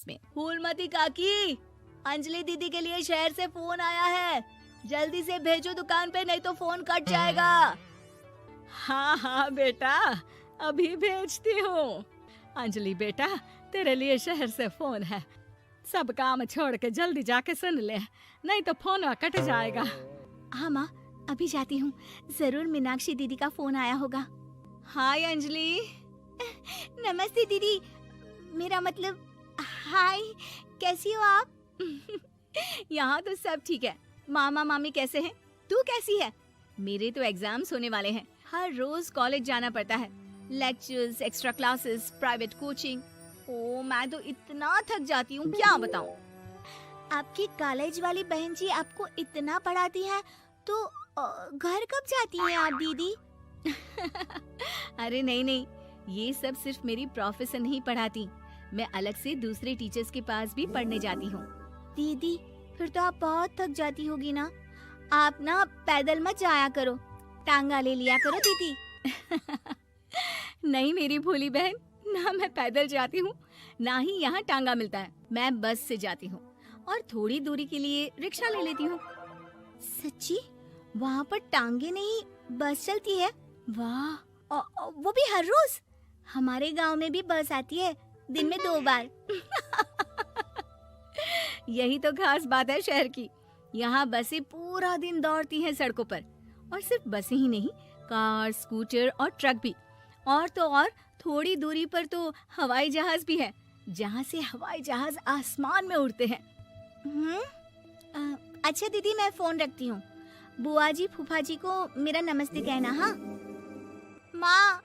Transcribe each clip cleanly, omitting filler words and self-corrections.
में। फूलमती काकी, अंजलि दीदी के लिए शहर से फोन आया है, जल्दी से भेजो दुकान पे, नहीं तो फोन कट जाएगा। हाँ हाँ बेटा, अभी भेजती हूँ। अंजलि बेटा, तेरे लिए शहर से फोन है, सब काम छोड़ के जल्दी जाके सुन ले, नहीं तो फोन कट जाएगा। हाँ माँ, अभी जाती हूँ, जरूर मीनाक्षी दीदी का फोन आया होगा। हाय अंजलि। नमस्ते दीदी, मेरा मतलब हाय, कैसी हो आप? यहाँ तो सब ठीक है। मामा मामी कैसे हैं? तू कैसी है? मेरे तो एग्जाम्स होने वाले हैं, हर रोज कॉलेज जाना पड़ता है, lectures, extra classes, private coaching. ओ मैं तो इतना थक जाती हूँ, क्या बताऊँ। आपकी कॉलेज वाली बहन जी आपको इतना पढ़ाती है, तो घर कब जाती हैं आप दीदी? अरे नहीं नहीं, ये सब सिर्फ मेरी प्रोफेसर नहीं पढ़ाती, मैं अलग से दूसरे टीचर्स के पास भी पढ़ने जाती हूँ। दीदी फिर तो आप बहुत थक जाती होगी ना, आप ना पैदल मत जाया करो, टांगा ले लिया करो दीदी। नहीं मेरी भोली बहन, ना मैं पैदल जाती हूँ, ना ही यहाँ टांगा मिलता है, मैं बस से जाती हूँ और थोड़ी दूरी के लिए रिक्शा ले लेती हूँ। सच्ची? वहाँ पर टांगे नहीं बस चलती है? वाह, वो भी हर रोज? हमारे गांव में भी बस आती है, दिन में 2 बार। यही तो खास बात है शहर की, यहाँ बसें पूरा दिन दौड़ती हैं सड़कों पर, और सिर्फ बसें ही नहीं, कार, स्कूटर और ट्रक भी, और तो और थोड़ी दूरी पर तो हवाई जहाज भी है, जहाँ से हवाई जहाज आसमान में उड़ते हैं। अच्छा दीदी, मैं फोन रखती हूँ, बुआ जी फूफा जी को मेरा नमस्ते कहना। हाँ माँ,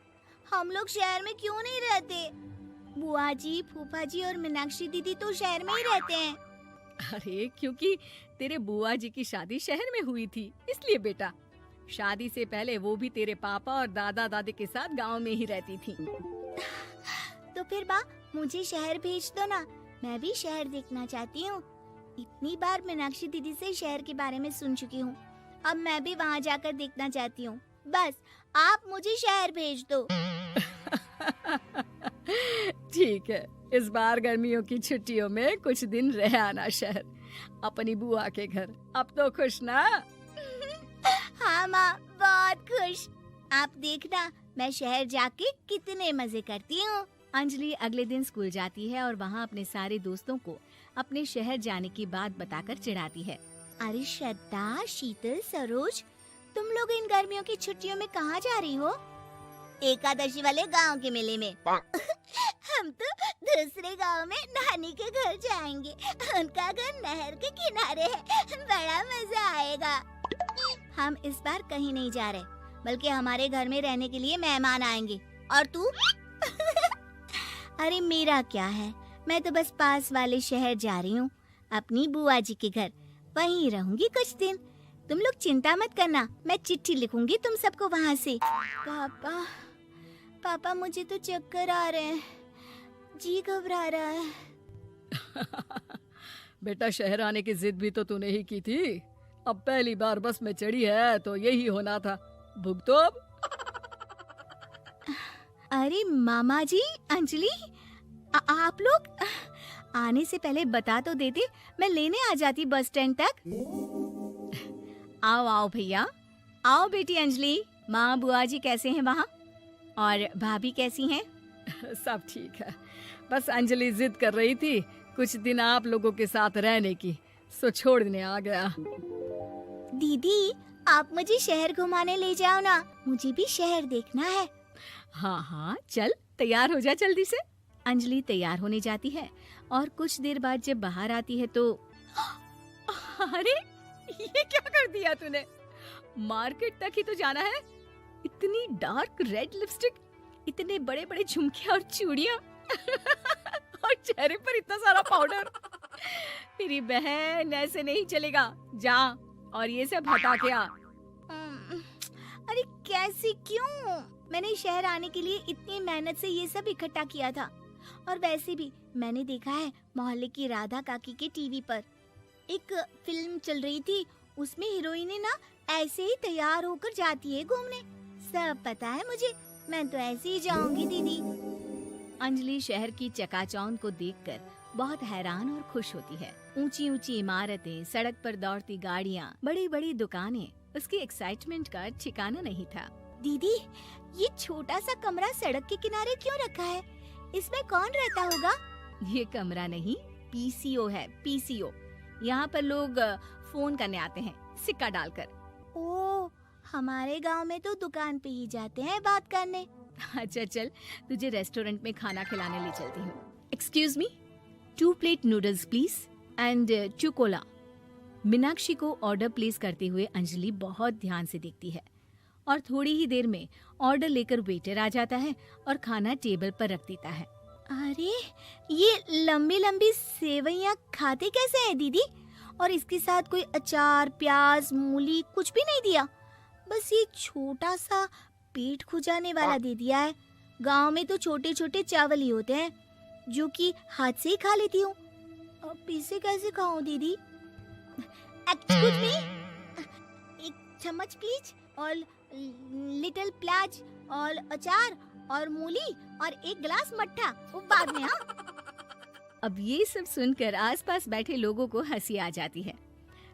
हम लोग शहर में क्यों नहीं रहते? बुआ जी, फूफा जी और मीनाक्षी दीदी तो शहर में ही रहते हैं। अरे क्योंकि तेरे बुआ जी की शादी शहर में हुई थी, इसलिए बेटा। शादी से पहले वो भी तेरे पापा और दादा दादी के साथ गांव में ही रहती थी। तो फिर बा, मुझे शहर भेज दो ना, मैं भी शहर देखना चाहती हूँ। इतनी बार मीनाक्षी दीदी से शहर के बारे में सुन चुकी हूँ, अब मैं भी वहाँ जाकर देखना चाहती हूँ। बस आप मुझे शहर भेज दो। ठीक है, इस बार गर्मियों की छुट्टियों में कुछ दिन रह आना शहर, अपनी बुआ के घर। अब तो खुश ना? हाँ माँ, बहुत खुश। आप देखना मैं शहर जाके कितने मजे करती हूँ। अंजलि अगले दिन स्कूल जाती है और वहाँ अपने सारे दोस्तों को अपने शहर जाने की बात बताकर चिढ़ाती है। अरे श्रद्धा, शीतल, सरोज, तुम लोग इन गर्मियों की छुट्टियों में कहाँ जा रही हो? एकादशी वाले गांव के मेले में। हम तो दूसरे गांव में नानी के घर जाएंगे, उनका घर नहर के किनारे है, बड़ा मजा आएगा। हम इस बार कहीं नहीं जा रहे, बल्कि हमारे घर में रहने के लिए मेहमान आएंगे। और तू? अरे मेरा क्या है, मैं तो बस पास वाले शहर जा रही हूँ, अपनी बुआ जी के घर, वहीं रहूंगी कुछ दिन। तुम लोग चिंता मत करना, मैं चिट्ठी लिखूंगी तुम सबको वहाँ से। पापा मुझे तो चक्कर आ रहे हैं, जी घबरा रहा है। बेटा शहर आने की जिद भी तो तूने ही की थी, अब पहली बार बस में चढ़ी है तो यही होना था, भुगतो अब। अरे मामा जी, अंजलि, आप लोग आने से पहले बता तो देते, मैं लेने आ जाती बस स्टैंड तक। आओ आओ भैया, आओ बेटी अंजलि। माँ बुआ जी कैसे हैं वहाँ, और भाभी कैसी हैं? सब ठीक है, बस अंजलि जिद कर रही थी कुछ दिन आप लोगों के साथ रहने की, सो छोड़ने आ गया। दीदी आप मुझे शहर घुमाने ले जाओ ना, मुझे भी शहर देखना है। हाँ हाँ चल, तैयार हो जा जल्दी से। अंजलि तैयार होने जाती है और कुछ देर बाद जब बाहर आती है तो अरे ये क्या कर दिया तूने, मार्केट तक ही तो जाना है, इतनी डार्क रेड लिपस्टिक, इतने बड़े बड़े झुमके और चूड़ियां और चेहरे पर इतना सारा पाउडर। मेरी बहन ऐसे नहीं चलेगा, जा और ये सब हटा के आ। अरे कैसे, क्यों? मैंने शहर आने के लिए इतनी मेहनत से ये सब इकट्ठा किया था, और वैसे भी मैंने देखा है मोहल्ले की राधा काकी के टीवी पर एक फिल्म चल रही थी, उसमें हीरोइनें ना ऐसे ही तैयार होकर जाती है घूमने। सब पता है मुझे, मैं तो ऐसे ही जाऊंगी दीदी। अंजलि शहर की चकाचौंध को देखकर बहुत हैरान और खुश होती है। ऊंची ऊंची इमारतें, सड़क पर दौड़ती गाड़ियाँ, बड़ी बड़ी दुकानें, उसकी एक्साइटमेंट का ठिकाना नहीं था। दीदी, ये छोटा सा कमरा सड़क के किनारे क्यों रखा है? इसमें कौन रहता होगा? ये कमरा नहीं, पीसीओ है, पीसीओ। यहाँ पर लोग फोन करने आते हैं, सिक्का डालकर। ओह, हमारे गांव में तो दुकान पे ही जाते हैं बात करने। अच्छा चल, तुझे रेस्टोरेंट में खाना खिलाने ले चलती हूँ। Excuse me, 2 plate noodles please and 2 Cola. Meenakshi को ऑर्डर प्लेस करते हुए अंजलि बहुत ध्यान से देखती है और थोड़ी ही देर में ऑर्डर लेकर वेटर आ जाता है और खाना टेबल पर रख देता है। अरे, ये लंबी लंबी सेवइयाँ खाते कैसे हैं दीदी? और इसके साथ कोई अचार, प्याज, मूली कुछ भी नहीं दिया, बस ये छोटा सा पेट खुजाने वाला दे दिया है। गांव में तो छोटे छोटे चावल ही होते हैं जो कि हाथ से ही खा लेती हूँ। अब इसे कैसे खाऊं दीदी? एक्सक्यूज मी, एक चम्मच प्लीज, और लिटिल प्याज और अचार और मूली और एक गिलास मट्ठा, वो बाद में। हाँ। अब ये सब सुनकर आसपास बैठे लोगों को हंसी आ जाती है।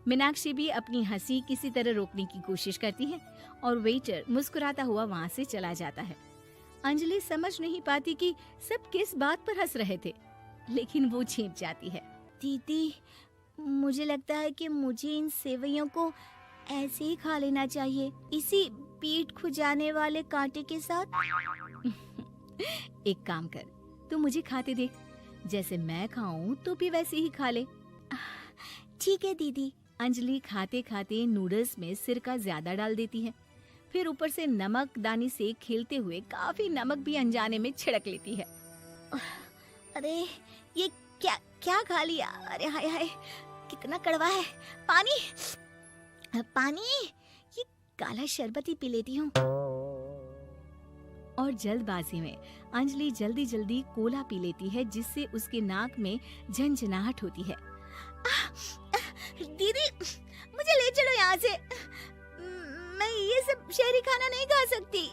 मीनाक्षी भी अपनी हंसी किसी तरह रोकने की कोशिश करती है और वेटर मुस्कुराता हुआ वहाँ से चला जाता है। अंजलि समझ नहीं पाती कि सब किस बात पर हंस रहे थे, लेकिन वो छिप जाती है। दीदी, मुझे लगता है कि मुझे इन सेवइयों को ऐसे ही खा लेना चाहिए, इसी पेट खुजाने वाले कांटे के साथ। एक काम कर, तू मुझे खाते देख, जैसे मैं खाऊं तो भी वैसे ही खा ले। ठीक है दीदी। अंजलि खाते खाते नूडल्स में सिरका ज्यादा डाल देती है, फिर ऊपर से नमक दानी से खेलते हुए काफी नमक भी अनजाने में छिड़क लेती है। अरे, ये क्या क्या खा लिया? अरे हाय हाय, कितना कड़वा है। पानी, पानी, ये काला शरबत ही पी लेती हूँ। और जल्दबाजी में अंजलि जल्दी जल्दी कोला पी लेती है, जिससे उसके नाक में झंझनाहट होती है। दीदी, मुझे ले चलो यहाँ से, मैं ये सब शहरी खाना नहीं खा सकती।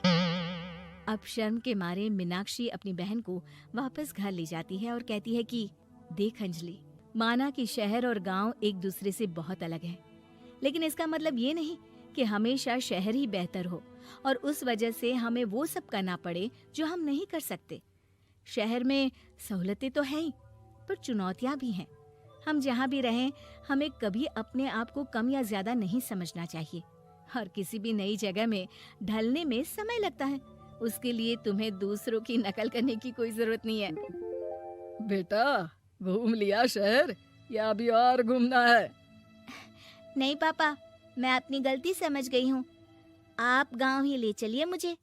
अब शर्म के मारे मीनाक्षी अपनी बहन को वापस घर ले जाती है और कहती है कि देख अंजलि, माना कि शहर और गांव एक दूसरे से बहुत अलग है, लेकिन इसका मतलब ये नहीं कि हमेशा शहर ही बेहतर हो और उस वजह से हमें वो सब करना पड़े जो हम नहीं कर सकते। शहर में सहूलतें तो हैं ही, पर चुनौतियां भी हैं। हम जहाँ भी रहें, हमें कभी अपने आप को कम या ज्यादा नहीं समझना चाहिए। और किसी भी नई जगह में ढलने में समय लगता है, उसके लिए तुम्हें दूसरों की नकल करने की कोई जरूरत नहीं है। बेटा, घूम लिया शहर या अभी और घूमना है? नहीं पापा, मैं अपनी गलती समझ गई हूँ। आप गांव ही ले चलिए मुझे।